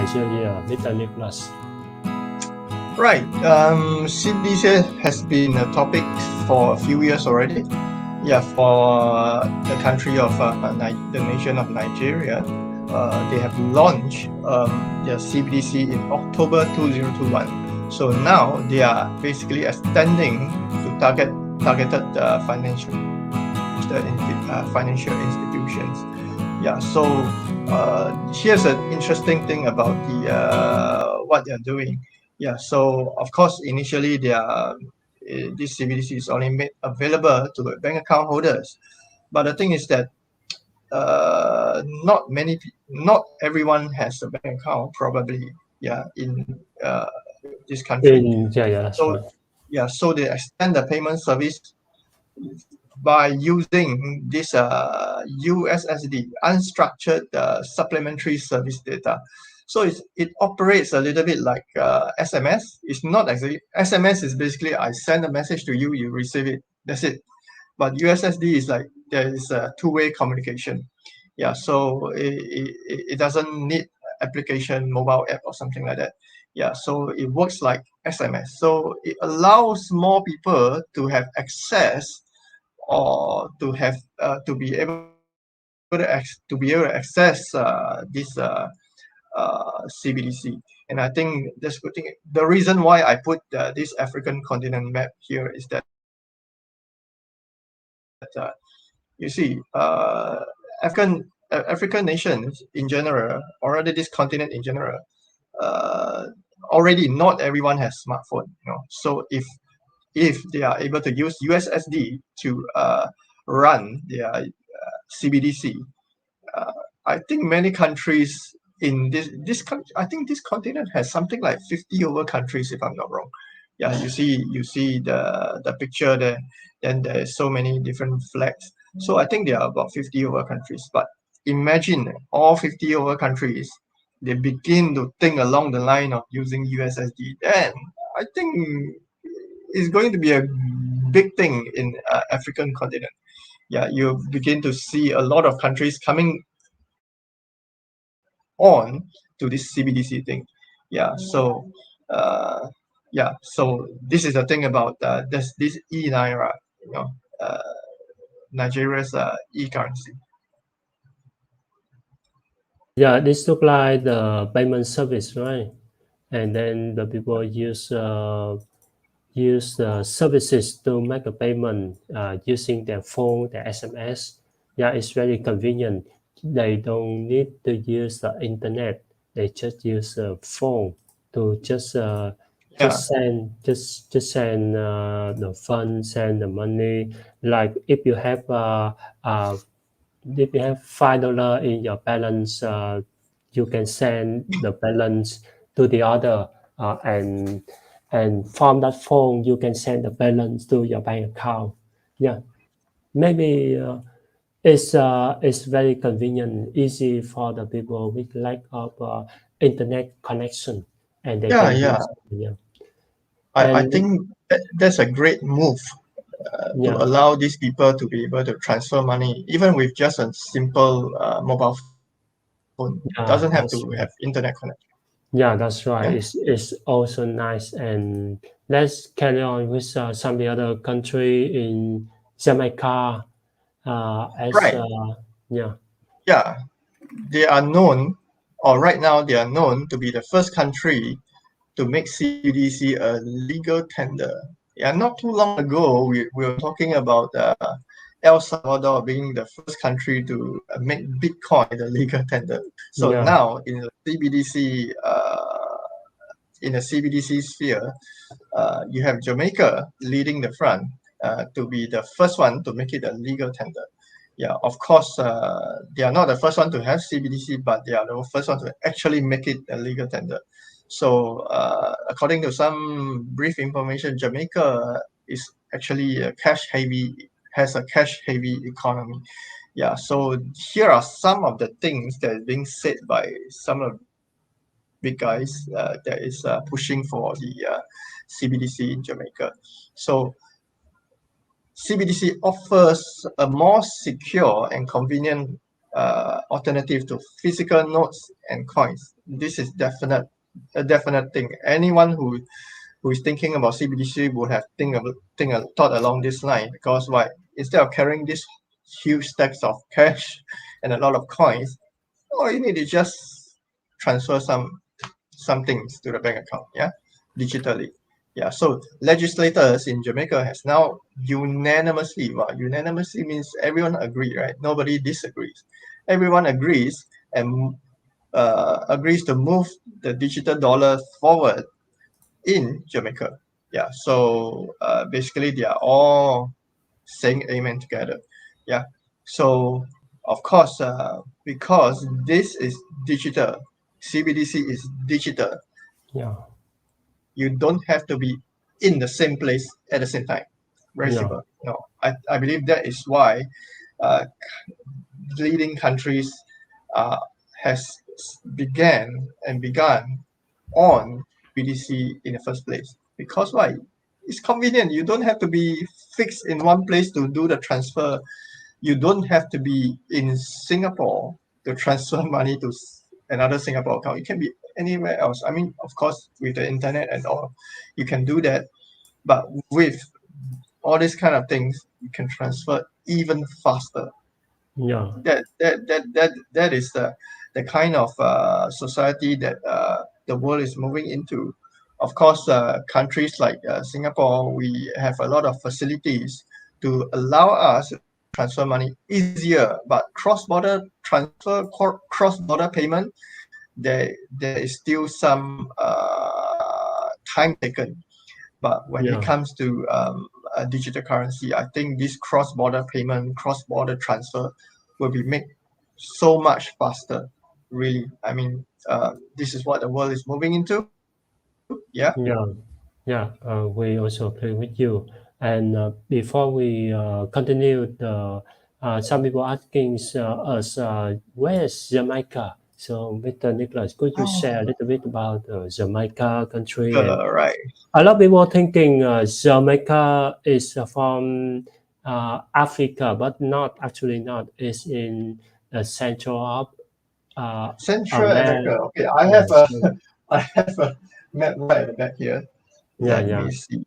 especially Mr. Nicholas? Right. CBDC has been a topic for a few years already. Yeah, for the country of the nation of Nigeria, they have launched their CBDC in October 2021. So now they are basically extending to targeted financial institutions. Yeah. So here's an interesting thing about the what they're doing. Yeah. So of course, initially this CBDC is only made available to bank account holders, but the thing is that not everyone has a bank account probably. Yeah, in this country. That's right. Yeah, so they extend the payment service by using this USSD, unstructured supplementary service data. So it operates a little bit like SMS. It's not exactly SMS. Is basically I send a message to you, you receive it. That's it. But USSD is like there is a two-way communication. Yeah, so it doesn't need application, mobile app or something like that. Yeah, so it works like SMS. So it allows more people to have access or to have to be able to access this CBDC. And I think that's good thing. The reason why I put this African continent map here is that you see African nations in general, already this continent in general, already not everyone has smartphone. So if they are able to use USSD to run their CBDC, I think many countries in this country, I think this continent has something like 50 over countries, if I'm not wrong. Yeah, you see the picture there, then there's so many different flags. So I think there are about 50 over countries. But imagine all 50 over countries, they begin to think along the line of using USSD. Then I think it's going to be a big thing in African continent. Yeah, you begin to see a lot of countries coming on to this CBDC thing. Yeah, so so this is the thing about this eNaira, Nigeria's e-currency. Yeah, this look like the payment service, right? And then the people use the services to make a payment using their phone, their SMS. Yeah, it's very convenient. They don't need to use the internet. They just use a phone to just send the funds, send the money. Like if you have $5 in your balance, you can send the balance to the other, and from that phone you can send the balance to your bank account. Yeah, maybe it's very convenient, easy for the people with lack of internet connection, and they can use it. I think that's a great move to allow these people to be able to transfer money even with just a simple mobile phone. Doesn't have to have internet connection. Yeah, that's right. It's also nice. And let's carry on with some of the other country in Jamaica. Yeah, they are known, or right now they are known to be the first country to make CBDC a legal tender. Yeah, not too long ago, we were talking about El Salvador being the first country to make Bitcoin the legal tender. So now in the CBDC sphere, you have Jamaica leading the front to be the first one to make it a legal tender. Yeah, of course, they are not the first one to have CBDC, but they are the first one to actually make it a legal tender. So, according to some brief information, Jamaica is actually has a cash-heavy economy. Yeah, so here are some of the things that are being said by some of the big guys that is pushing for the CBDC in Jamaica. So, CBDC offers a more secure and convenient alternative to physical notes and coins. This is a definite thing. Anyone who is thinking about CBDC would have thought along this line, because why? Instead of carrying this huge stacks of cash and a lot of coins, all you need is just transfer some things to the bank account, digitally. So legislators in Jamaica has now unanimously means everyone agree, right? Nobody disagrees. Everyone agrees and agrees to move the digital dollar forward in Jamaica. So basically they are all saying amen together. So of course, because this is digital, CBDC is digital, you don't have to be in the same place at the same time. Very simple. I believe that is why leading countries has begun on BDC in the first place. Because why? It's convenient. You don't have to be fixed in one place to do the transfer. You don't have to be in Singapore to transfer money to another Singapore account. It can be anywhere else. I mean, of course, with the internet and all, you can do that. But with all these kind of things, you can transfer even faster. That is the kind of society that the world is moving into. Of course, countries like Singapore, we have a lot of facilities to allow us to transfer money easier. But cross-border transfer, cross-border payment, there is still some time taken. But when it comes to a digital currency, I think this cross-border payment, cross-border transfer will be made so much faster. Really, I mean, this is what the world is moving into. We also agree with you. And before we continue, some people asking us, where is Jamaica? So, Mr. Nicholas, could you share a little bit about Jamaica country? Right. A lot of people thinking Jamaica is from Africa, but not. It's in the central of Central America. Okay, I have a map right at the back here. Let me see.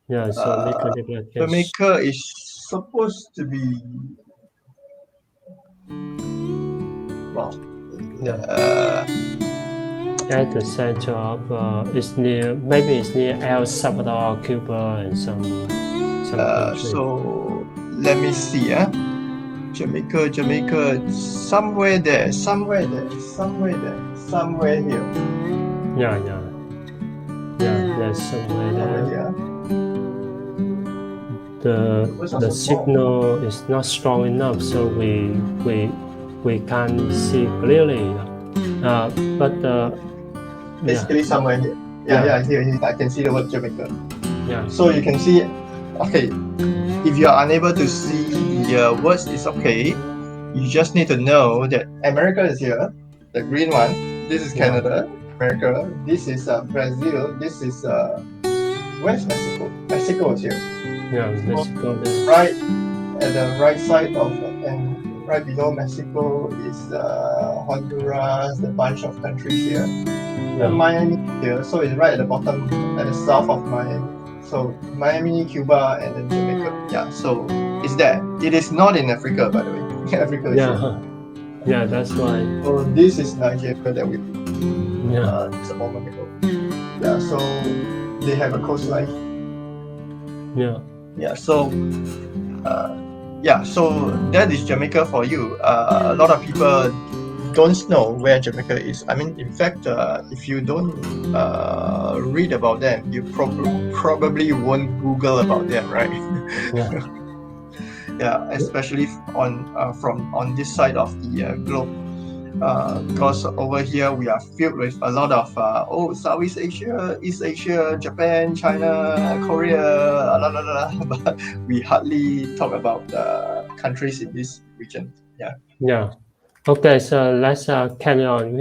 So Jamaica is supposed to be at the center of it's near El Salvador, Cuba, and some countries. So let me see. Jamaica, somewhere there, somewhere here. There's somewhere there. Yeah. The signal is not strong enough, so we can't see clearly. But basically somewhere here. Here. I can see the word Jamaica. Yeah. So you can see. Okay, if you are unable to see the words, it's okay. You just need to know that America is here, the green one. This is Canada, America. This is Brazil. This is where's Mexico? Mexico is here. Mexico. Right at the right side of and right below Mexico is Honduras, the bunch of countries here. And Miami here, so it's right at the bottom, at the south of Miami. So Miami, Cuba, and then Jamaica. So it's there. It is not in Africa, by the way. Africa is here. That's why. So this is Nigeria that we just a moment ago. So they have a coastline. So that is Jamaica for you. A lot of people don't know where Jamaica is. I mean, in fact, if you don't read about them, you probably won't Google about them, right? Especially on this side of the globe, because over here we are filled with a lot of Southeast Asia, East Asia, Japan, China, Korea, but we hardly talk about countries in this region. Okay, so let's carry on.